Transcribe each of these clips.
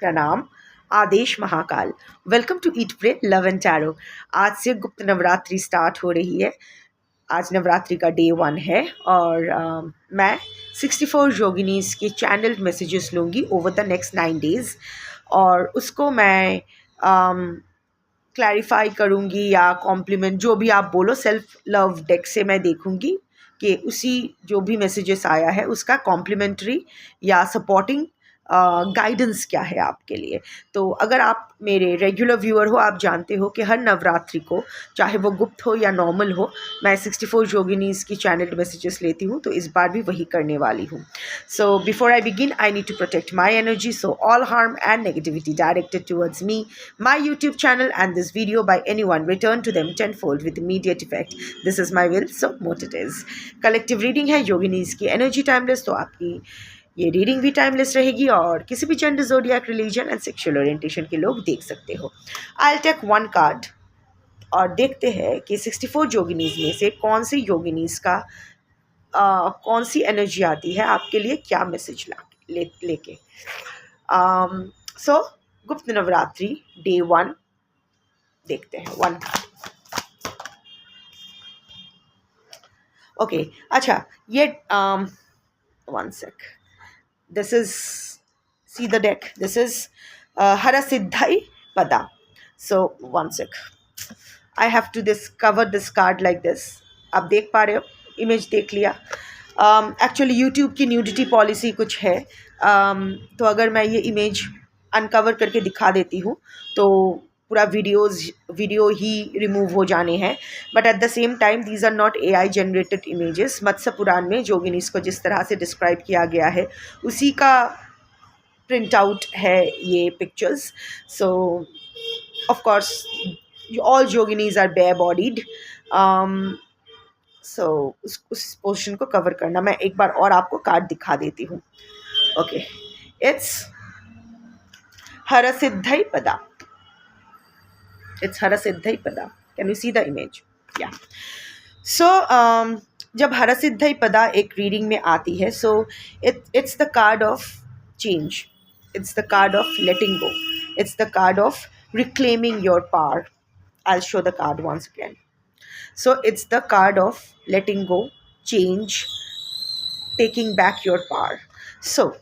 प्रणाम, आदेश Mahakal. Welcome to eat pray love and tarot. आज से गुप्त नवरात्रि स्टार्ट हो रही है। आज नवरात्रि का डे 1 है और मैं 64 योगिनीज के चैनल्ड मैसेजेस लूँगी ओवर द नेक्स्ट 9 डेज़ और उसको मैं क्लैरिफाई करूँगी या कॉम्प्लीमेंट जो भी आप बोलो सेल्फ लव डेक से मैं देखूँगी कि उसी जो भी मैसेजेस आया है उसका कॉम्प्लीमेंट्री या सपोर्टिंग गाइडेंस क्या है आपके लिए। तो अगर आप मेरे रेगुलर व्यूअर हो, आप जानते हो कि हर नवरात्रि को, चाहे वो गुप्त हो या नॉर्मल हो, मैं 64 योगिनीज की चैनल्ड मैसेजेस लेती हूँ, तो इस बार भी वही करने वाली हूँ। So before I begin I need to protect my energy, so all harm and negativity directed towards me, my YouTube channel and this video by anyone return to them tenfold with immediate effect. This is my will, so mote it is. Collective reading है, योगिनीज की energy timeless, तो आपकी ये reading भी timeless रहेगी और किसी भी gender, zodiac, religion and sexual orientation के लोग देख सकते हो। आई टेक 1 कार्ड और देखते हैं कि 64 योगिनीज में से कौन सी योगिनीज का कौन सी एनर्जी आती है आपके लिए, क्या मैसेज लेके। सो गुप्त नवरात्रि डे 1 देखते हैं। 1 कार्ड। ओके, अच्छा, ये 1 sec. This is, see the deck, this is Harasiddhai Pada. So 1 sec. I have to cover this card like this. आप देख पा रहे हो, इमेज देख लिया। एक्चुअली यूट्यूब की न्यूडिटी पॉलिसी कुछ है, तो अगर मैं ये इमेज अनकवर करके दिखा देती हूँ तो पूरा वीडियो ही रिमूव हो जाने हैं। But at the same time these are not AI generated images. Matsya Purana में जोगिनीस को जिस तरह से डिस्क्राइब किया गया है उसी का प्रिंट आउट है ये pictures. So of course all जोगिनीज आर बेयर बॉडीड, सो उस पोर्शन को कवर करना। मैं एक बार और आपको कार्ड दिखा देती हूँ। ओके, इट्स हरसिद्धि पदा। It's Harasiddhai Pada. Can you see the image? Yeah. So जब हरसिद्धि पदा एक रीडिंग में आती है, so it's the card of change. It's the card of letting go. It's the card of reclaiming your power. I'll show the card once again. So it's the card of letting go, change, taking back your power. So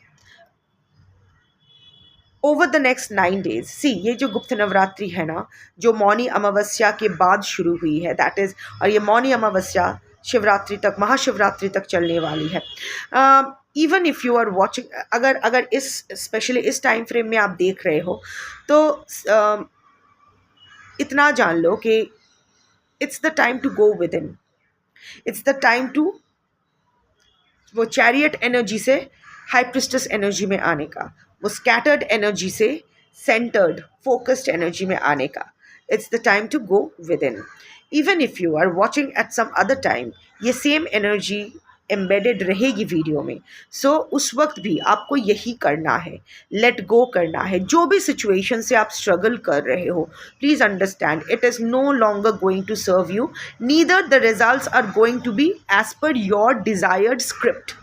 over the next 9 days, सी ये जो गुप्त नवरात्रि है ना, जो मौनी अमावस्या के बाद शुरू हुई है, दैट इज़, और ये मौनी अमावस्या शिवरात्रि तक, महाशिवरात्रि तक चलने वाली है। Even if you are watching, अगर इस स्पेशली इस टाइम फ्रेम में आप देख रहे हो तो इतना जान लो कि it's the time to go within, it's the time to वो चैरियट एनर्जी से हाई प्रिस्टेस एनर्जी में आने का, वो स्कैटर्ड एनर्जी से सेंटर्ड फोकस्ड एनर्जी में आने का। It's the time to go within. Even if you are watching at some other time, ये सेम एनर्जी एम्बेडेड रहेगी वीडियो में। सो उस वक्त भी आपको यही करना है, लेट गो करना है। जो भी सिचुएशन से आप स्ट्रगल कर रहे हो, please understand it is no longer going to serve you, neither the results are going to be as per your desired script.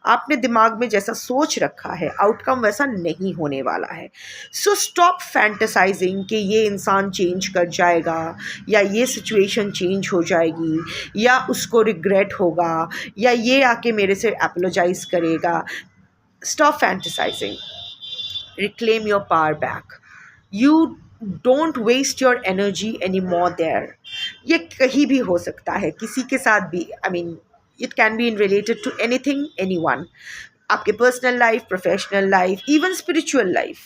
आपने दिमाग में जैसा सोच रखा है आउटकम वैसा नहीं होने वाला है। सो स्टॉप फैंटेसाइजिंग कि ये इंसान चेंज कर जाएगा या ये सिचुएशन चेंज हो जाएगी या उसको रिग्रेट होगा या ये आके मेरे से एपोलोजाइज करेगा। Stop fantasising, reclaim your power back. You don't waste your energy anymore there. ये कहीं भी हो सकता है, किसी के साथ भी। I mean it can be related to anything, anyone. आपके personal life, professional life, even spiritual life,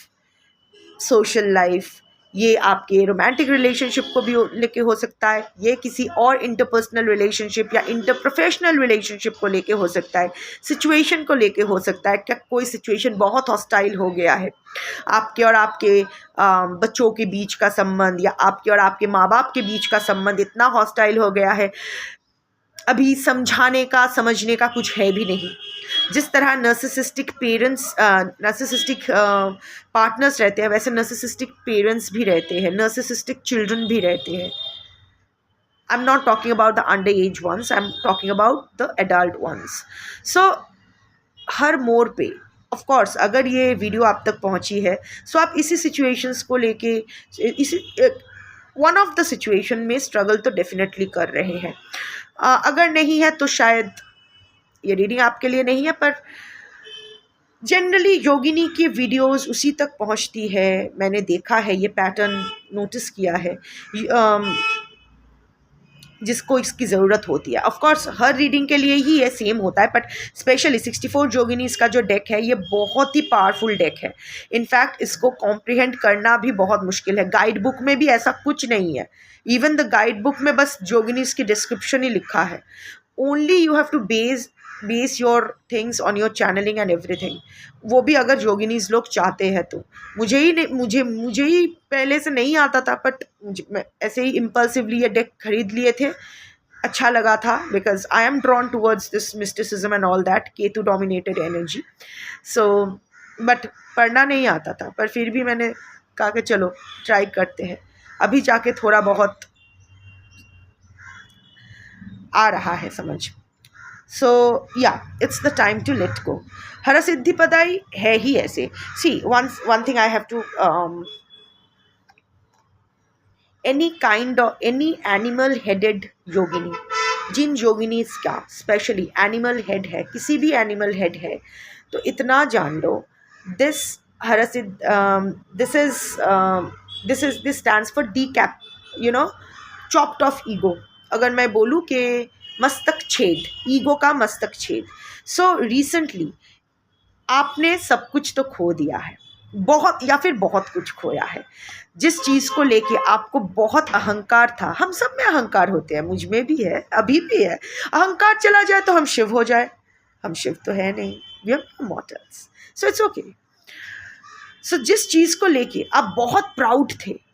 social life, ये आपके रोमांटिक रिलेशनशिप को भी लेके हो सकता है, ये किसी और इंटरपर्सनल रिलेशनशिप या इंटरप्रोफेशनल रिलेशनशिप को लेके हो सकता है, सिचुएशन को लेके हो सकता है। क्या कोई सिचुएशन बहुत हॉस्टाइल हो गया है, आपके और आपके बच्चों के बीच का संबंध या आपके और आपके माँ बाप के बीच का संबंध इतना हॉस्टाइल हो गया है, अभी समझाने का, समझने का कुछ है भी नहीं। जिस तरह नर्सिसिस्टिक पेरेंट्स, नर्सिसिस्टिक पार्टनर्स रहते हैं, वैसे नर्सिसिस्टिक पेरेंट्स भी रहते हैं, नर्सिसिस्टिक चिल्ड्रन भी रहते हैं। I am not talking about the under age ones, I am talking about the adult ones. So हर मोड़ पे ऑफ कोर्स अगर ये वीडियो आप तक पहुंची है सो आप इसी सिचुएशंस को लेके इसी वन ऑफ द सिचुएशन में स्ट्रगल तो डेफिनेटली कर रहे हैं। अगर नहीं है तो शायद ये रीडिंग आपके लिए नहीं है, पर जनरली योगिनी की वीडियोस उसी तक पहुंचती है। मैंने देखा है, ये पैटर्न नोटिस किया है, जिसको इसकी ज़रूरत होती है। ऑफ कोर्स हर रीडिंग के लिए ही ये सेम होता है, बट स्पेशली 64 जोगिनीज का जो डेक है ये बहुत ही पावरफुल डेक है। इनफैक्ट इसको कॉम्प्रिहेंड करना भी बहुत मुश्किल है। गाइड बुक में भी ऐसा कुछ नहीं है। इवन द गाइड बुक में बस जोगिनीज की डिस्क्रिप्शन ही लिखा है। Only you have to base your things on your channelling and everything. वो भी अगर योगिनीज लोग चाहते हैं तो। मुझे ही पहले से नहीं आता था, बट मैं ऐसे ही इम्पल्सिवली ये डेक खरीद लिए थे। अच्छा लगा था because I am drawn towards this mysticism and all that, Ketu dominated energy. So but पढ़ना नहीं आता था, पर फिर भी मैंने कहा कि चलो ट्राई करते हैं। अभी जाके थोड़ा बहुत आ रहा है समझ। सो या it's the time to let go. Harsiddhi पदाई है ही ऐसे। See one thing I have to any kind of any animal headed yogini, जिन योगिनीज का स्पेशली एनिमल हेड है, किसी भी एनिमल हेड है, तो इतना जान लो this this stands for decap, you know, chopped off ego. अगर मैं बोलूँ कि मस्तक छेद, ईगो का मस्तक छेद। सो रिसेंटली आपने सब कुछ तो खो दिया है, बहुत या फिर बहुत कुछ खोया है। जिस चीज़ को लेके आपको बहुत अहंकार था, हम सब में अहंकार होते हैं, मुझ में भी है, अभी भी है। अहंकार चला जाए तो हम शिव हो जाए, हम शिव तो है नहीं, we are mortals, so it's okay. So जिस चीज़ को लेके आप बहुत प्राउड थे,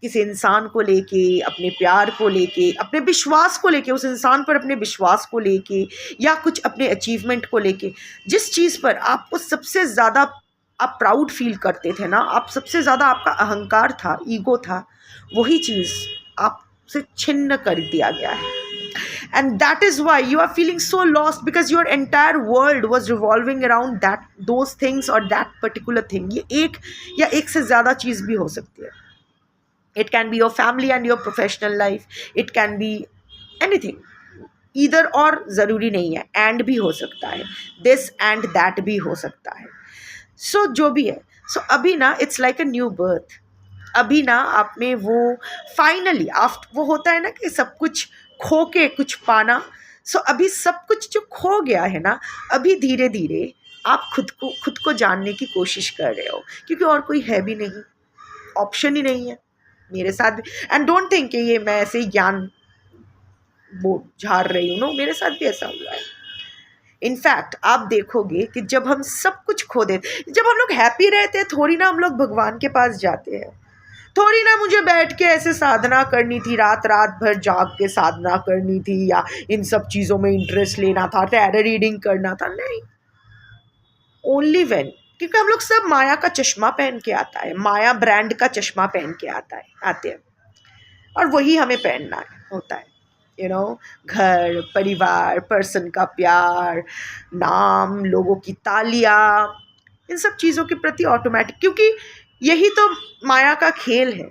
किसी इंसान को लेके, अपने प्यार को लेके, अपने विश्वास को लेके, उस इंसान पर अपने विश्वास को लेके, या कुछ अपने अचीवमेंट को लेके, जिस चीज़ पर आपको सबसे ज़्यादा आप प्राउड फील करते थे ना, आप सबसे ज़्यादा आपका अहंकार था, ईगो था, वही चीज़ आपसे छिन्न कर दिया गया है। And that is why you are feeling so lost, because your entire world was revolving around that those things और दैट पर्टिकुलर थिंग। ये एक या एक से ज़्यादा चीज़ भी हो सकती है। It can be your family and your professional life. It can be anything. Either और ज़रूरी नहीं है, and भी हो सकता है, this and that भी हो सकता है। So जो भी है, so अभी ना it's like a new birth। अभी ना आप में वो फाइनली आफ्टर वो होता है ना कि सब कुछ खो के कुछ पाना। So अभी सब कुछ जो खो गया है ना, अभी धीरे धीरे आप खुद को जानने की कोशिश कर रहे हो, क्योंकि और कोई है भी नहीं, ऑप्शन ही नहीं है। मेरे साथ भी, एंड डोंट थिंक कि ये मैं ऐसे ही ज्ञान वो झाड़ रही हूँ, नो, मेरे साथ भी ऐसा हुआ है। इनफैक्ट आप देखोगे कि जब हम सब कुछ खो देते, जब हम लोग हैप्पी रहते हैं, थोड़ी ना हम लोग भगवान के पास जाते हैं, थोड़ी ना मुझे बैठ के ऐसे साधना करनी थी, रात भर जाग के साधना करनी थी, या इन सब चीज़ों में इंटरेस्ट लेना था, टैरो रीडिंग करना था, नहीं। ओनली व्हेन, क्योंकि हम लोग सब माया का चश्मा पहन के आता है, माया ब्रांड का चश्मा पहन के आते हैं, और वही हमें पहनना होता है। यू नो, घर, परिवार, पर्सन का प्यार, नाम, लोगों की तालियां, इन सब चीज़ों के प्रति ऑटोमेटिक, क्योंकि यही तो माया का खेल है,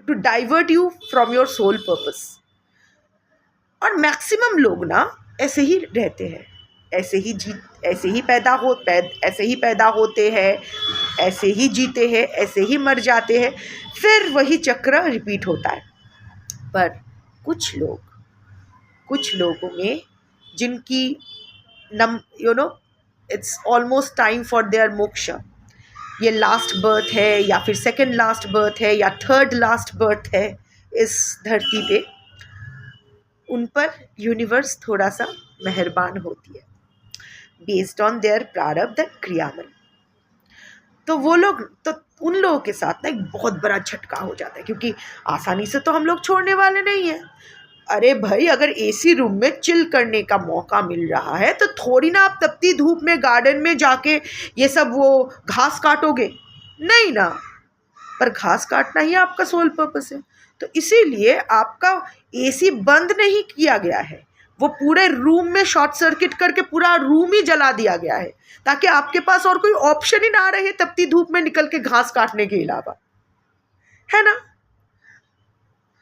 to divert you from your soul purpose. और मैक्सिमम लोग ना ऐसे ही रहते हैं, ऐसे ही पैदा होते हैं, ऐसे ही जीते हैं, ऐसे ही मर जाते हैं, फिर वही चक्र रिपीट होता है। पर कुछ लोगों में जिनकी it's almost time for their moksha, ये लास्ट बर्थ है, या फिर सेकंड लास्ट बर्थ है, या थर्ड लास्ट बर्थ है इस धरती पे, उन पर यूनिवर्स थोड़ा सा मेहरबान होती है, बेस्ड ऑन देयर प्रारब्ध क्रियामल। तो उन लोगों के साथ ना एक बहुत बड़ा झटका हो जाता है, क्योंकि आसानी से तो हम लोग छोड़ने वाले नहीं हैं। अरे भाई, अगर एसी रूम में चिल करने का मौका मिल रहा है, तो थोड़ी ना आप तपती धूप में गार्डन में जाके ये सब वो घास काटोगे, नहीं ना। पर घास काटना ही आपका सोल पर्पस है, तो इसीलिए आपका एसी बंद नहीं किया गया है, वो पूरे रूम में शॉर्ट सर्किट करके पूरा रूम ही जला दिया गया है, ताकि आपके पास और कोई ऑप्शन ही ना रहे तपती धूप में निकल के घास काटने के अलावा, है ना?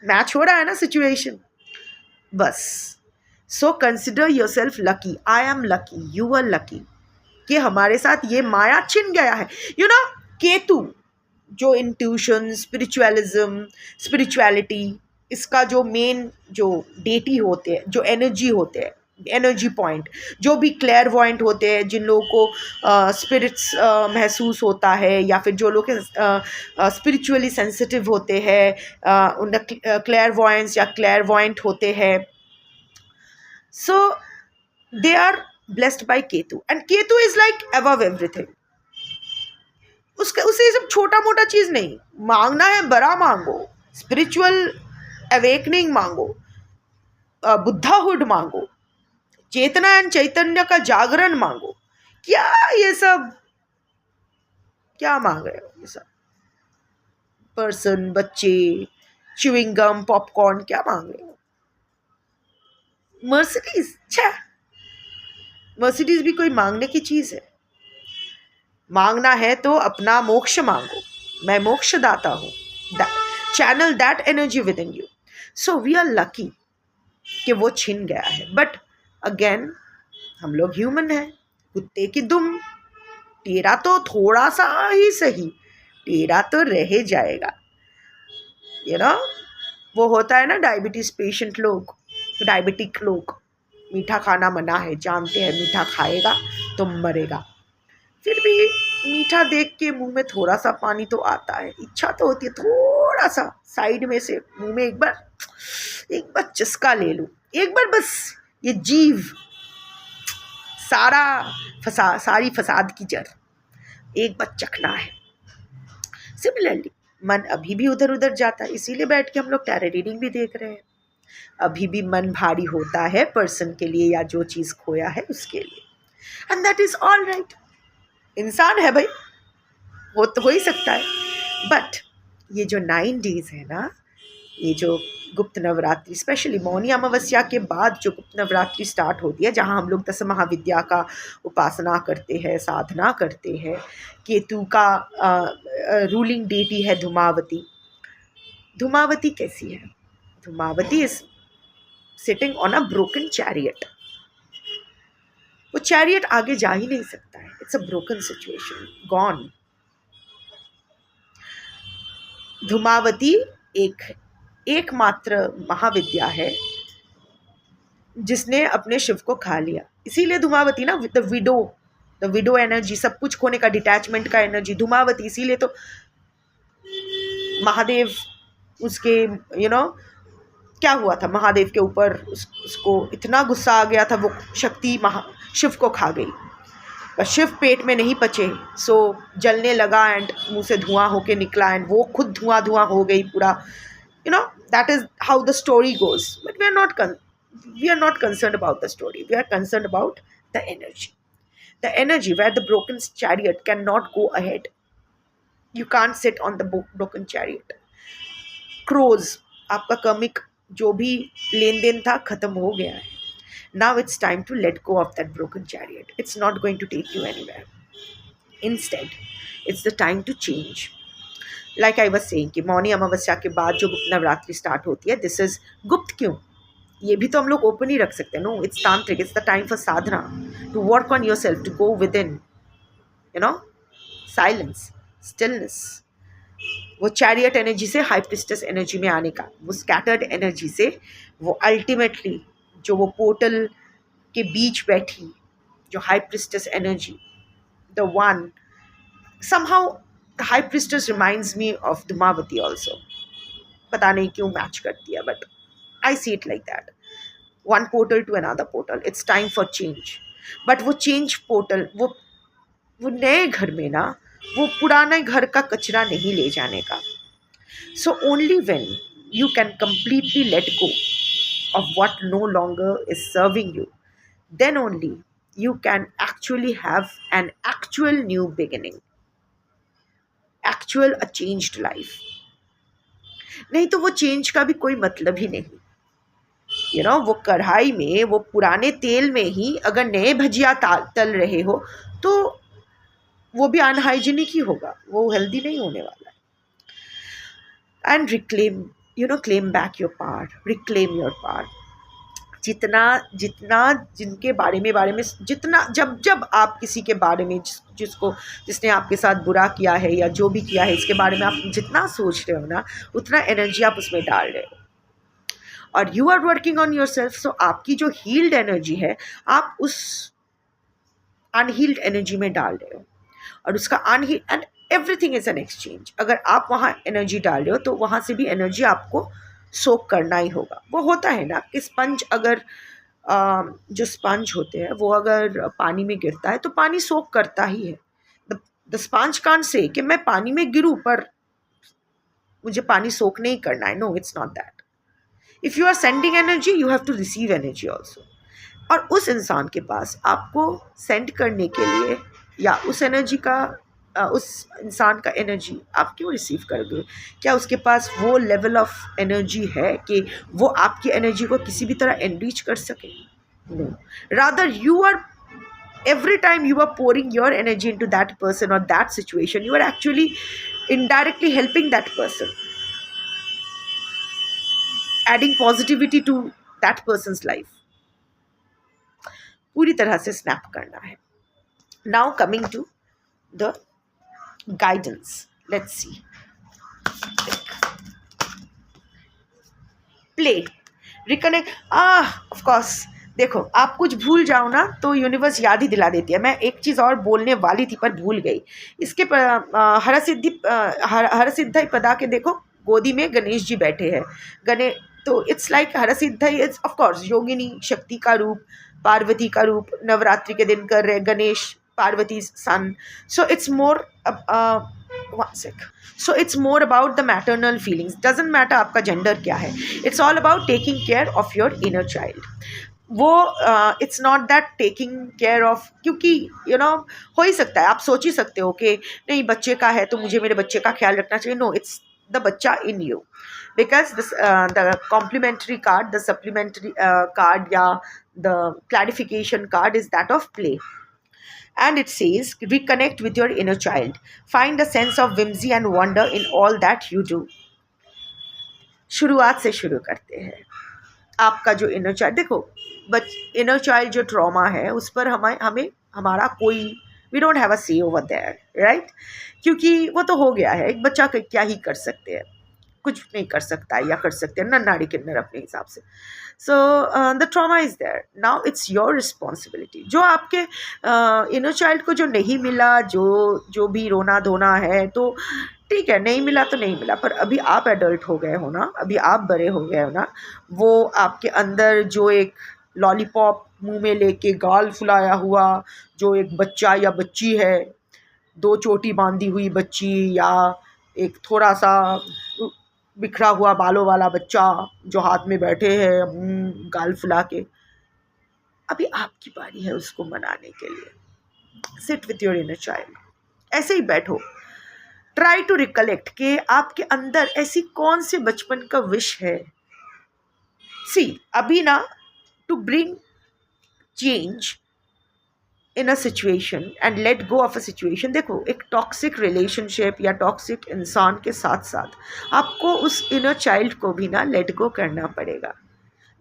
मैच हो रहा है ना सिचुएशन? बस, so consider yourself lucky, I am lucky, you are lucky कि हमारे साथ ये माया छिन गया है। यू नो, केतु जो इंट्यूशन, स्पिरिचुअलिज्म, स्पिरिचुअलिटी, इसका जो मेन जो डेटी होते हैं, जो एनर्जी होते हैं, एनर्जी पॉइंट, जो भी क्लेयरवॉइंट होते हैं, जिन लोगों को स्पिरिट्स महसूस होता है, या फिर जो लोग स्पिरिचुअली सेंसिटिव होते हैं, उन क्लेयरवॉयंस या क्लेयरवॉइंट होते हैं, so they are blessed by Ketu, and Ketu is like above everything. उसे सब छोटा मोटा चीज नहीं मांगना है, बड़ा मांगो, स्पिरिचुअल अवेकनिंग मांगो, बुद्धाहुड मांगो, चेतना एंड चैतन्य का जागरण मांगो। क्या ये सब क्या मांग रहे हो? ये सब पर्सन, बच्चे, च्युइंग गम, पॉपकॉर्न, क्या मांग रहे हो? मर्सिडीज? छा, मर्सिडीज भी कोई मांगने की चीज है? मांगना है तो अपना मोक्ष मांगो, मैं मोक्ष दाता हूँ, channel that energy within you. So we are lucky कि वो छिन गया है, बट अगेन हम लोग ह्यूमन हैं, कुत्ते की दुम, टेढ़ा तो थोड़ा सा ही सही, टेढ़ा तो रह जाएगा। यू नो, वो होता है ना डायबिटीज पेशेंट लोग, डायबिटिक लोग, मीठा खाना मना है, जानते हैं मीठा खाएगा तो मरेगा, फिर भी मीठा देख के मुंह में थोड़ा सा पानी तो आता है, इच्छा तो होती है थोड़ा सा साइड में से मुंह में एक बार चस्का ले लूं, एक बार बस, ये जीव सारी फसाद की जड़ एक बार चखना है। सिमिलरली मन अभी भी उधर उधर जाता है, इसीलिए बैठ के हम लोग टैरो रीडिंग भी देख रहे हैं। अभी भी मन भारी होता है पर्सन के लिए या जो चीज़ खोया है उसके लिए, and that is all right. इंसान है भाई, वो तो हो ही सकता है, बट ये जो 9 डेज है ना, ये जो गुप्त नवरात्रि, स्पेशली मौनी अमावस्या के बाद जो गुप्त नवरात्रि स्टार्ट होती है, जहाँ हम लोग 10 महाविद्या का उपासना करते हैं, साधना करते हैं, केतु का रूलिंग डेटी है धूमावती। धूमावती कैसी है? Dhumavati is sitting on a broken chariot. वो चैरियट आगे जा ही नहीं सकता है, it's a broken situation, gone. Dhumavati एकमात्र महाविद्या है जिसने अपने शिव को खा लिया, इसीलिए धूमावती ना, द विडो एनर्जी, सब कुछ खोने का, डिटैचमेंट का एनर्जी, धूमावती। इसीलिए तो महादेव उसके क्या हुआ था महादेव के ऊपर, उसको इतना गुस्सा आ गया था, वो शक्ति शिव को खा गई, बस शिव पेट में नहीं पचे, सो जलने लगा एंड मुंह से धुआं होके निकला, एंड वो खुद धुआं हो गई पूरा। That is how the story goes, but we are not concerned about the story, we are concerned about the energy where the broken chariot cannot go ahead. You can't sit on the broken chariot. Crows, आपका कर्मिक जो भी लेन then था खत्म हो गया है, now it's time to let go of that broken chariot. It's not going to take you anywhere. Instead, it's the time to change. Like I was saying कि मौनी अमावस्या के बाद जो गुप्त नवरात्रि स्टार्ट होती है, दिस इज गुप्त क्यों, ये भी तो हम लोग ओपन ही रख सकते हैं। No, it's tantric, it's the time for sadhana, to work on yourself, to go within, silence, stillness, वो चैरियट एनर्जी से हाई प्रिस्टेस एनर्जी में आने का, वो स्कैटर्ड एनर्जी से वो अल्टीमेटली जो वो पोर्टल के बीच बैठी जो high priestess energy, the one, somehow the high priestess reminds me of Dhumavati also. पता नहीं क्यों मैच कर दिया, but I see it like that. One portal to another portal. It's time for change. But वो change portal, वो नए घर में ना, वो पुराने घर का कचरा नहीं ले जाने का. So only when you can completely let go of what no longer is serving you, then only you can actually have an actual new beginning. Actual a changed life. नहीं तो वो चेंज का भी कोई मतलब ही नहीं. वो कढ़ाई में, वो पुराने तेल में ही अगर नए भजिया तल रहे हो तो वो भी अनहाइजीनिक ही होगा, वो हेल्दी नहीं होने वाला है। And reclaim, claim back your power, reclaim your power. जितना जितना जिनके बारे में जितना जब आप किसी के बारे में जिसने आपके साथ बुरा किया है या जो भी किया है, इसके बारे में आप जितना सोच रहे हो ना, उतना एनर्जी आप उसमें डाल रहे हो। और you are working on yourself, so आपकी जो हील्ड एनर्जी है आप उस अनहील्ड एनर्जी में डाल रहे हो, और उसका unhealed, and everything is an exchange. अगर आप वहाँ एनर्जी डाल रहे हो तो वहाँ से भी एनर्जी आपको सोक करना ही होगा। वो होता है ना कि स्पंज अगर जो स्पंज होते हैं वो अगर पानी में गिरता है तो पानी सोक करता ही है। द स्पंज कांट से कि मैं पानी में गिरूं पर मुझे पानी सोक नहीं करना है। No, it's not that. If you are sending energy, you have to receive energy also. और उस इंसान के पास आपको सेंड करने के लिए, या उस एनर्जी का, उस इंसान का एनर्जी आप क्यों रिसीव करोगे? क्या उसके पास वो लेवल ऑफ एनर्जी है कि वो आपकी एनर्जी को किसी भी तरह एनरिच कर सके? No, rather you are, every time you are pouring your energy into that person or that situation, you are actually indirectly helping that person, adding positivity to that person's life. पूरी तरह से snap करना है। Now coming to the guidance, let's see. Play, reconnect, of course. देखो, आप कुछ भूल जाओ ना तो यूनिवर्स याद ही दिला देती है। मैं एक चीज़ और बोलने वाली थी पर भूल गई। इसके हरसिद्धि पदा के देखो, गोदी में गणेश जी बैठे हैं। तो it's like Harsiddhi is of course yogini शक्ति का रूप, पार्वती का रूप, नवरात्रि के दिन कर रहे Ganesh, Parvati son. So it's more So it's more about the maternal feelings. Doesn't matter आपका gender क्या है. It's all about taking care of your inner child. वो it's not that taking care of, क्योंकि हो ही सकता है, आप सोच ही सकते हो कि नहीं बच्चे का है तो मुझे मेरे बच्चे का ख्याल रखना चाहिए. No, it's the बच्चा in you. Because this, the complimentary card, the supplementary card या the clarification card is that of play. And it says, reconnect with your inner child. Find a sense of whimsy and wonder in all that you do. शुरुआत से शुरू करते हैं। आपका जो inner child, देखो inner child जो trauma है उस पर हमें हमारा कोई, वी डोंट हैव अ से ओवर देयर, राइट? क्योंकि वो तो हो गया है। एक बच्चा क्या ही कर सकते हैं, कुछ नहीं कर सकता है, या कर सकते हैं नाड़ी किन्नर अपने हिसाब से। So the trauma is there, now it's your responsibility. जो आपके इनर चाइल्ड को जो नहीं मिला, जो भी रोना धोना है, तो ठीक है, नहीं मिला तो नहीं मिला, पर अभी आप एडल्ट हो गए हो ना, अभी आप बड़े हो गए हो ना। वो आपके अंदर जो एक लॉलीपॉप मुंह में लेके गाल फुलाया हुआ जो एक बच्चा या बच्ची है, 2 चोटी बांधी हुई बच्ची, या एक थोड़ा सा बिखरा हुआ बालों वाला बच्चा जो हाथ में बैठे हैं गाल फुला के, अभी आपकी बारी है उसको मनाने के लिए। Seat with your inner child, ऐसे ही बैठो, ट्राई टू रिकलेक्ट कि आपके अंदर ऐसी कौन से बचपन का विश है। सी, अभी ना, to bring change in a situation and let go of a situation, देखो एक टॉक्सिक रिलेशनशिप या टॉक्सिक इंसान के साथ साथ आपको उस इनर चाइल्ड को भी ना लेट गो करना पड़ेगा,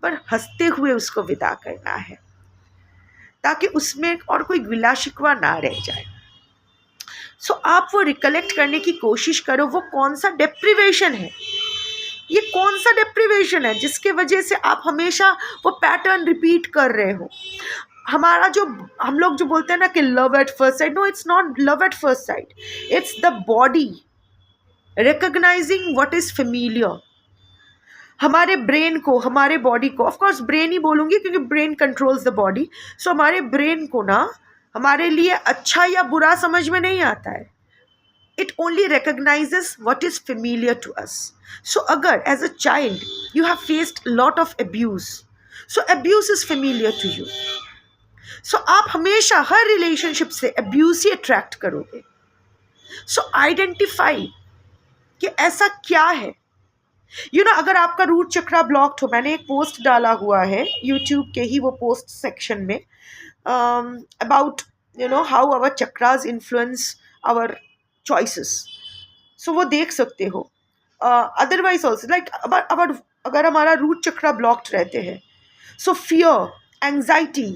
पर हंसते हुए उसको विदा करना है, ताकि उसमें और कोई गिला शिकवा ना रह जाए। सो आप वो रिकलेक्ट करने की कोशिश करो, वो कौन सा डेप्रिवेशन है, ये कौन सा डेप्रिवेशन है जिसके वजह से आप हमेशा वो पैटर्न रिपीट कर रहे हो। हमारा जो, हम लोग जो बोलते हैं ना कि love at first sight, no, it's not love at first sight, it's the body recognising what is familiar. हमारे ब्रेन को, हमारे बॉडी को, ऑफ कोर्स ब्रेन ही बोलूँगी क्योंकि ब्रेन कंट्रोल्स द बॉडी। सो हमारे ब्रेन को ना हमारे लिए अच्छा या बुरा समझ में नहीं आता है, it only recognizes what is familiar to us. So agar as a child you have faced a lot of abuse, so abuse is familiar to you, so आप हमेशा हर रिलेशनशिप से abuse ही अट्रैक्ट करोगे। so identify कि ऐसा क्या है अगर आपका रूट चक्रा ब्लॉक्ड हो, मैंने एक पोस्ट डाला हुआ है यूट्यूब के ही वो पोस्ट सेक्शन में, about how our chakras influence our choices, so वो देख सकते हो. अदरवाइज ऑल्सो लाइक अगर हमारा रूट चक्रा ब्लॉक्ड रहते हैं, सो fear, anxiety,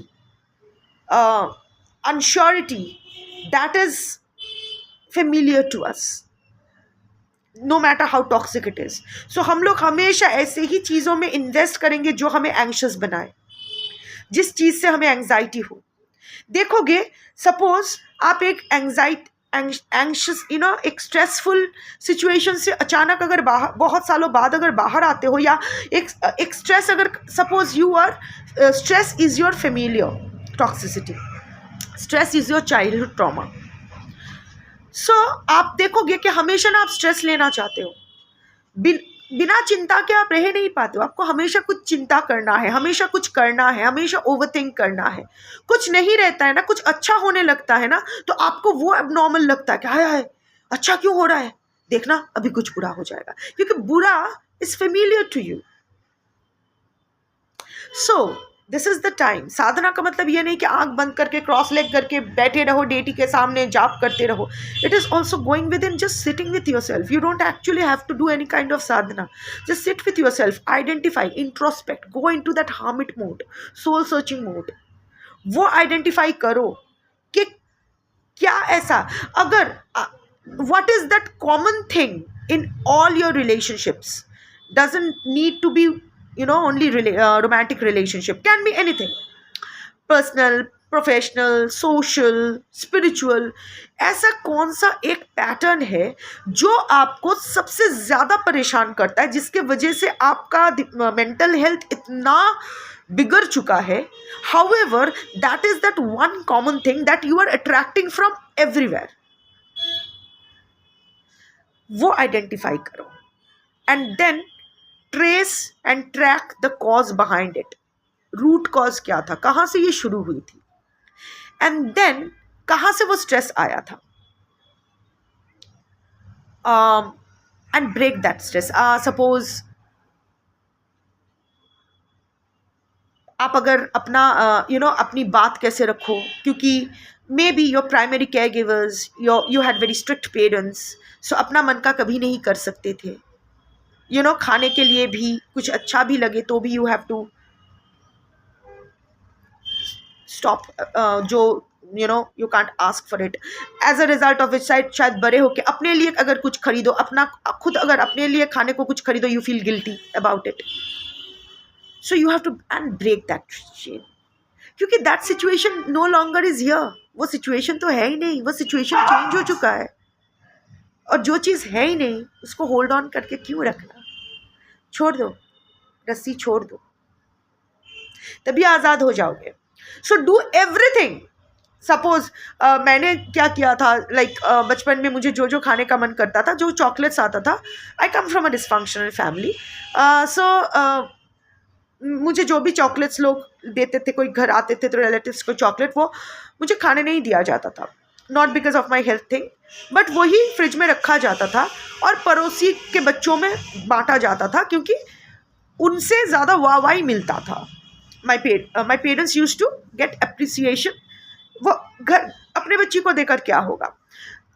unsurety, that is familiar to us, no matter how toxic it is. So हम लोग हमेशा ऐसे ही चीज़ों में इन्वेस्ट करेंगे जो हमें एंग्शियस बनाए, जिस चीज़ से हमें एंग्जाइटी हो. देखोगे, सपोज आप एक एंग्शियस एक स्ट्रेसफुल सिचुएशन से अचानक अगर बहुत सालों बाद अगर बाहर आते हो, या एक स्ट्रेस, अगर suppose you are stress is your familiar toxicity, stress is your childhood trauma. So आप देखोगे कि हमेशा ना आप स्ट्रेस लेना चाहते हो, बिना चिंता के आप रह नहीं पाते हो. आपको हमेशा कुछ चिंता करना है, हमेशा कुछ करना है, हमेशा ओवरथिंक करना है. कुछ नहीं रहता है ना, कुछ अच्छा होने लगता है ना, तो आपको वो एबनॉर्मल लगता है कि हाय हाय अच्छा क्यों हो रहा है, देखना अभी कुछ बुरा हो जाएगा, क्योंकि बुरा is familiar to you. So this is the time. साधना का मतलब ये नहीं कि आंख बंद करके क्रॉस लेग करके बैठे रहो डेटी के सामने जाप करते रहो. It is also going within, just sitting with yourself. You don't actually have to do any kind of sadhana. Just sit with yourself, identify, introspect, go into that hermit mode, soul searching mode. वो identify करो कि क्या ऐसा, अगर what is that common thing in all your relationships. Doesn't need to be only romantic relationship, can be anything, personal, professional, social, spiritual. ऐसा कौन सा एक पैटर्न है जो आपको सबसे ज़्यादा परेशान करता है, जिसके वजह से आपका मेंटल हेल्थ इतना बिगड़ चुका है. However that is that one common thing that you are attracting from everywhere. वो आइडेंटिफाई करो and then trace and track the cause behind it. Root cause क्या था, कहाँ से ये शुरू हुई थी, एंड देन कहाँ से वो स्ट्रेस आया था, and break that stress. Suppose आप अगर अपना अपनी बात कैसे रखो, क्योंकि maybe your primary caregivers, you had very strict parents, so अपना मन का कभी नहीं कर सकते थे. खाने के लिए भी कुछ अच्छा भी लगे तो भी यू हैव टू स्टॉप, जो you can't ask for it. As a result of which शायद बड़े होके अपने लिए अगर कुछ खरीदो, अपना खुद अगर अपने लिए खाने को कुछ खरीदो, you feel guilty about it. So you have to and break that chain, क्योंकि that situation no longer is here. वो सिचुएशन तो है ही नहीं, वो सिचुएशन चेंज हो चुका है, और जो चीज़ है ही नहीं उसको होल्ड ऑन करके क्यों रखना. छोड़ दो, रस्सी छोड़ दो, तभी आज़ाद हो जाओगे. So do everything. सपोज मैंने क्या किया था, लाइक बचपन में मुझे जो जो खाने का मन करता था, जो चॉकलेट्स आता था, I come from a dysfunctional family. So मुझे जो भी चॉकलेट्स लोग देते थे, कोई घर आते थे तो रिलेटिव्स को चॉकलेट, वो मुझे खाने नहीं दिया जाता था. Not because of my health thing, but वही फ्रिज में रखा जाता था और पड़ोसी के बच्चों में बांटा जाता था, क्योंकि उनसे ज़्यादा वाहवाही मिलता था. My parents use to get appreciation. वो घर अपने बच्ची को देकर क्या होगा,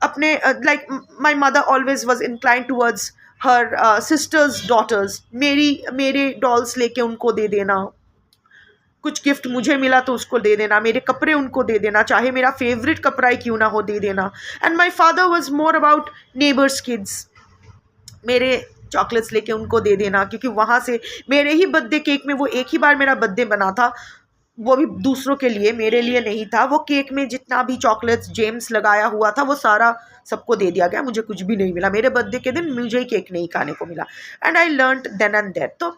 अपने like my mother always was incline towards her sisters daughters. मेरे डॉल्स लेके उनको दे देना, कुछ गिफ्ट मुझे मिला तो उसको दे देना, मेरे कपड़े उनको दे देना, चाहे मेरा फेवरेट कपड़ा ही क्यों ना हो, दे देना. And my father was more about neighbours kids, मेरे चॉकलेट्स लेके उनको दे देना, क्योंकि वहाँ से मेरे ही बर्थडे केक में, वो एक ही बार मेरा बर्थडे बना था, वो भी दूसरों के लिए, मेरे लिए नहीं था. वो केक में जितना भी चॉकलेट्स जेम्स लगाया हुआ था वो सारा सबको दे दिया गया, मुझे कुछ भी नहीं मिला. मेरे बर्थडे के दिन मुझे ही केक नहीं खाने को मिला. And I learned then and there. तो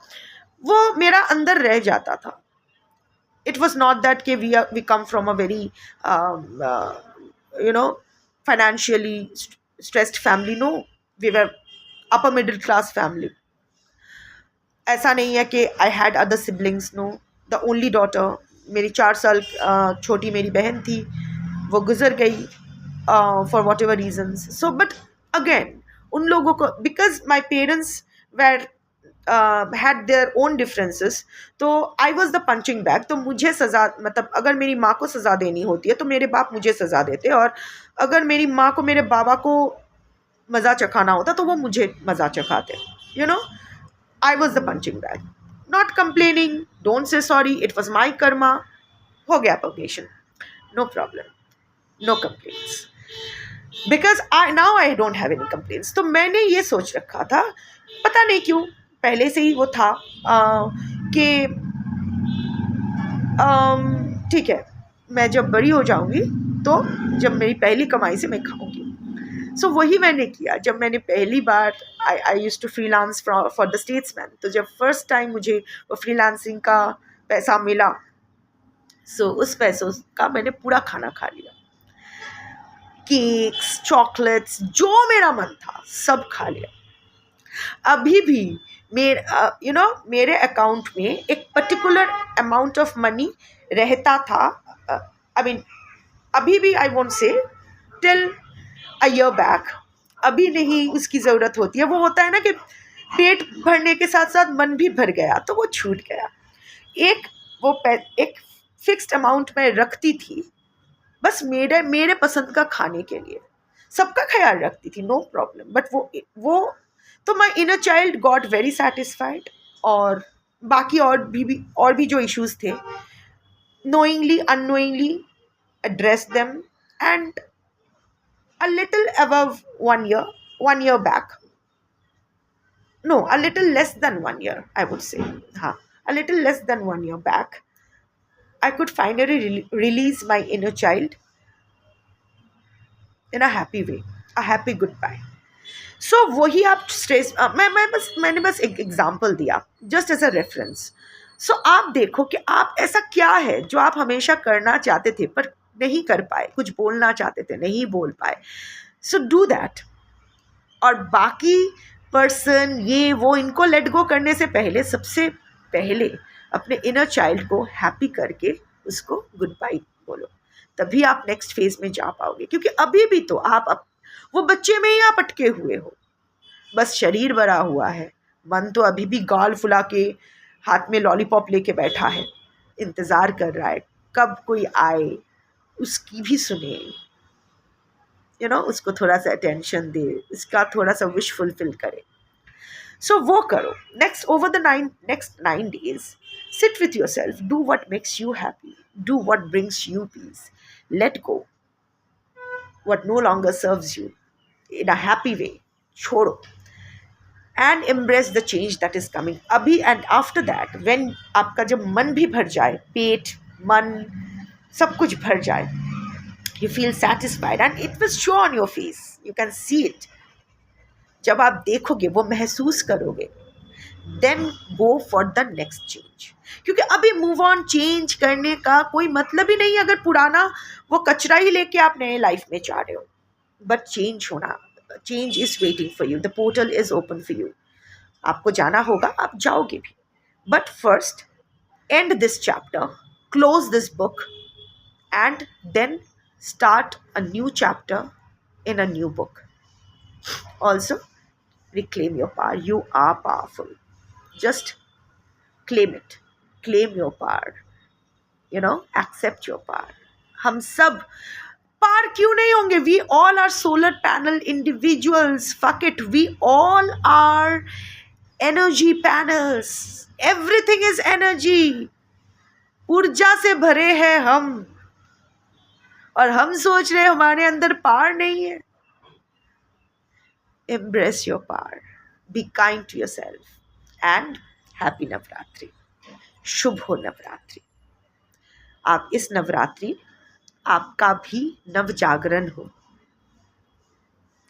वो मेरा अंदर रह जाता था. It was not that we come from a very financially stressed family. No, we were upper middle class family. ऐसा नहीं है कि I had other siblings. No, the only daughter. मेरी 4 साल छोटी मेरी बहन थी, वो गुजर गई for whatever reasons. So but again उन लोगों को, because my parents were had their own differences. तो I was the punching bag. तो मुझे सज़ा, मतलब अगर मेरी माँ को सज़ा देनी होती है तो मेरे बाप मुझे सज़ा देते, और अगर मेरी माँ को मेरे बाबा को मज़ा चखाना होता तो वो मुझे मज़ा चखाते. You know, I was the punching bag. Not complaining, don't say sorry, it was my karma. हो गया purgation. No problem. No complaints. Because now I don't have any complaints. तो मैंने ये सोच रखा था, पता नहीं क्यों पहले से ही वो था कि ठीक है, मैं जब बड़ी हो जाऊंगी तो जब मेरी पहली कमाई से मैं खाऊंगी. सो वही मैंने किया. जब मैंने पहली बार I use to freelance for the Statesman, तो जब फर्स्ट टाइम मुझे वो फ्रीलांसिंग का पैसा मिला, सो उस पैसों का मैंने पूरा खाना खा लिया. केक्स, चॉकलेट्स, जो मेरा मन था सब खा लिया. अभी भी मेरे अकाउंट में एक पर्टिकुलर अमाउंट ऑफ मनी रहता था. आई मीन अभी भी, I won't say till a year back, अभी नहीं उसकी ज़रूरत होती है. वो होता है ना कि पेट भरने के साथ साथ मन भी भर गया, तो वो छूट गया. एक फिक्स्ड अमाउंट में रखती थी बस मेरे पसंद का खाने के लिए. सबका ख्याल रखती थी, नो प्रॉब्लम. बट वो तो my inner child got very satisfied. और बाकी और भी जो इश्यूज थे, knowingly unknowingly address them. And a little above 1 year back, no, a little less than 1 year, I would say, a little less than 1 year back, I could finally release my inner child in a happy way, a happy goodbye. So वही आप stress, मैंने बस एक example दिया just as a reference. सो आप देखो कि आप ऐसा क्या है जो आप हमेशा करना चाहते थे पर नहीं कर पाए, कुछ बोलना चाहते थे नहीं बोल पाए. So do that. और बाकी पर्सन ये वो इनको लेट गो करने से पहले सबसे पहले अपने इनर चाइल्ड को हैप्पी करके उसको गुड बाय बोलो, तभी आप नेक्स्ट फेज में जा पाओगे. क्योंकि अभी भी तो आप वो बच्चे में ही आप अटके हुए हो. बस शरीर बड़ा हुआ है, मन तो अभी भी गाल फुला के हाथ में लॉलीपॉप लेके बैठा है, इंतज़ार कर रहा है कब कोई आए, उसकी भी सुने, उसको थोड़ा सा अटेंशन दे, उसका थोड़ा सा विश फुलफिल करे. सो वो करो. Over the next 9 days, sit with yourself, do what makes you happy, do what brings you peace, let go what no longer serves you in a happy way, छोड़ो, and embrace the change that is coming. अभी and after that, when आपका जब मन भी भर जाए, पेट, मन, सब कुछ भर जाए, you feel satisfied and it will show on your face. You can see it. जब आप देखोगे, वो महसूस करोगे, then go for the next change. क्योंकि अभी move on, change करने का कोई मतलब ही नहीं अगर पुराना वो कचरा ही लेके आप नए लाइफ में जा रहे हो. But change होना, change is waiting for you. The portal is open for you. आपको जाना होगा, आप जाओगे भी. But first, end this chapter, close this book, and then start a new chapter in a new book. Also, reclaim your power. You are powerful. Just claim it. Claim your power. Accept your power. हम सब पार क्यों नहीं होंगे? We all are solar panel individuals. Fuck it. We all are energy panels. Everything is energy. ऊर्जा से भरे हैं हम, और हम सोच रहे हमारे अंदर पावर नहीं है. Embrace your power. Be kind to yourself. And happy Navratri. शुभ हो नवरात्रि. आप इस नवरात्रि आपका भी नव जागरण हो.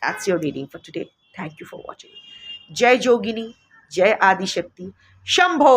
That's your reading for today. Thank you for watching. जय जोगिनी, जय आदिशक्ति, शंभो.